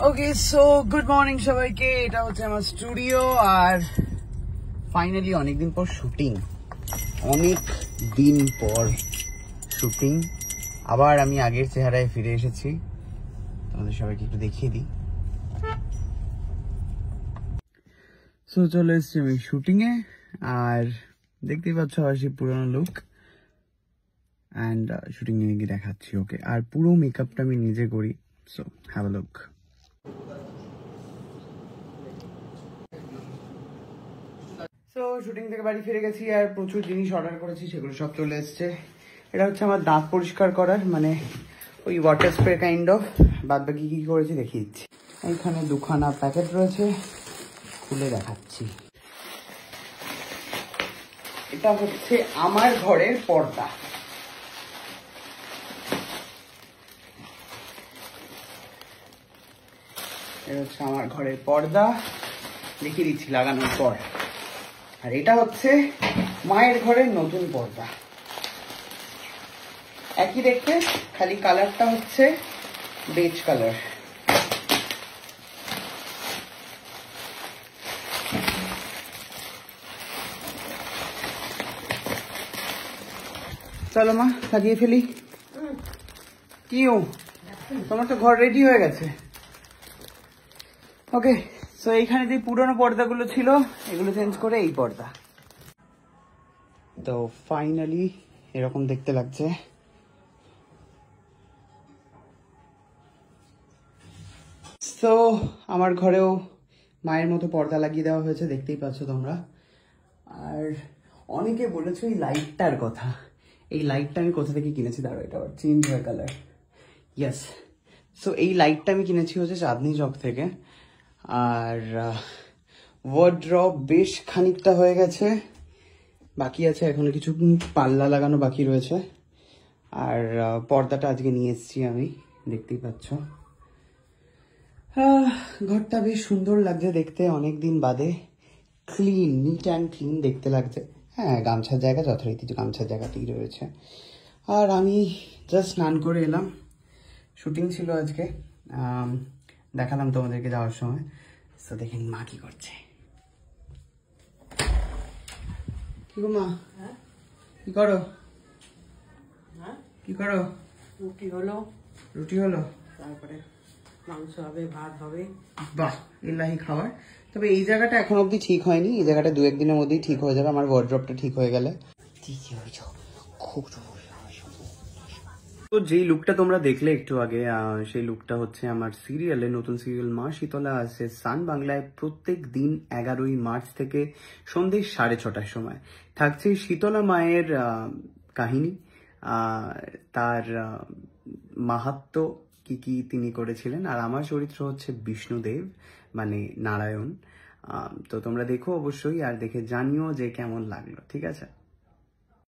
Okay so good morning সবাইকে। এটা হচ্ছে আমার স্টুডিও আর ফাইনালি অনেকদিন পর শুটিং, আবার আমি আগের চেহারায় ফিরে এসেছি। তোমাদের সবাইকে একটু দেখিয়ে দিই। সো চলে এসছি আমি শুটিং এ, আর দেখতেই পাচ্ছ আর সেই পুরোনো লুক অ্যান্ড শুটিং নিয়ে গিয়ে দেখাচ্ছি। ওকে, আর পুরো মেকআপটা আমি নিজে করি। So have a look. তো শুটিং থেকে বাড়ি ফিরে গেছি আর প্রচুর জিনিস অর্ডার করেছি, সেগুলো সব চলে এসছে। এটা হচ্ছে আমার দাঁত পরিষ্কার করার, মানে ওই ওয়াটার স্প্রে কাইন্ড অফ। বাদ বাকি কি করেছি দেখিয়ে দিচ্ছি। এইখানে দুখানা প্যাকেট রয়েছে, খুলে দেখাচ্ছি। এটা হচ্ছে আমার ঘরের পর্দা। এটা হচ্ছে আমার ঘরের পর্দা, দেখিয়ে দিচ্ছি লাগানোর পর। আর এটা হচ্ছে মায়ের ঘরের নতুন পর্দা, একই দেখতে, খালি কালারটা হচ্ছে বেজ কালার। চলো মা লাগিয়ে ফেলি। কি তোমার তো ঘর রেডি হয়ে গেছে। ওকে, সো এইখানে যে পুরোনো পর্দাগুলো ছিল এগুলো চেঞ্জ করে এই পর্দা। তো ফাইনালি এরকম দেখতে লাগছে। তো আমার ঘরেও মায়ের মতো পর্দা লাগিয়ে দেওয়া হয়েছে, দেখতেই পাচ্ছ তোমরা। আর অনেকে বলেছো এই লাইটটার কথা। এই লাইটটা আমি কোথা থেকে কিনেছি, দাঁড়ো, এটা আবার চেঞ্জ হয়ে কালার। ইয়েস, সো এই লাইটটা আমি কিনেছি হচ্ছে চাঁদনি চক থেকে। আর ওয়ার্ড্রব বেশ খানিকটা হয়ে গেছে, বাকি আছে এখনো কিছু পাল্লা লাগানো বাকি রয়েছে। আর পর্দাটা আজকে নিয়ে এসেছি আমি, দেখতেই পাচ্ছ। ঘরটা বেশ সুন্দর লাগছে দেখতে, অনেকদিন বাদে। ক্লিন, নিট অ্যান্ড ক্লিন দেখতে লাগছে। হ্যাঁ, গামছার জায়গা যথারীতি গামছার জায়গাতেই রয়েছে। আর আমি জাস্ট স্নান করে এলাম, শুটিং ছিল আজকে, দেখালাম তোমাদেরকে যাওয়ার সময়। তো দেখেন মা কি করছে। কি গো মা, কি করো? কি করো? রুটি হলো, তারপরে মাংস হবে, ভাত হবে। বাহ, ইল্লাহি খাবার। তবে এই জায়গাটা এখন অব্দি ঠিক হয়নি, এই জায়গাটা 2-1 দিনের মধ্যেই ঠিক হয়ে যাবে আমার ওয়ার্ড্রপটা ঠিক হয়ে গেলে। খুব তো যেই লুকটা তোমরা দেখলে একটু আগে, সেই লুকটা হচ্ছে আমার সিরিয়ালে, নতুন সিরিয়াল মা শীতলা আছে সান বাংলায় প্রত্যেক দিন 11ই মার্চ থেকে সন্ধ্যে 6:30টার সময়। থাকছে শীতলা মায়ের কাহিনী, তার মাহাত্ম্য কি কি তিনি করেছিলেন। আর আমার চরিত্র হচ্ছে বিষ্ণুদেব, মানে নারায়ণ। তো তোমরা দেখো অবশ্যই, আর দেখে জানিও যে কেমন লাগলো, ঠিক আছে?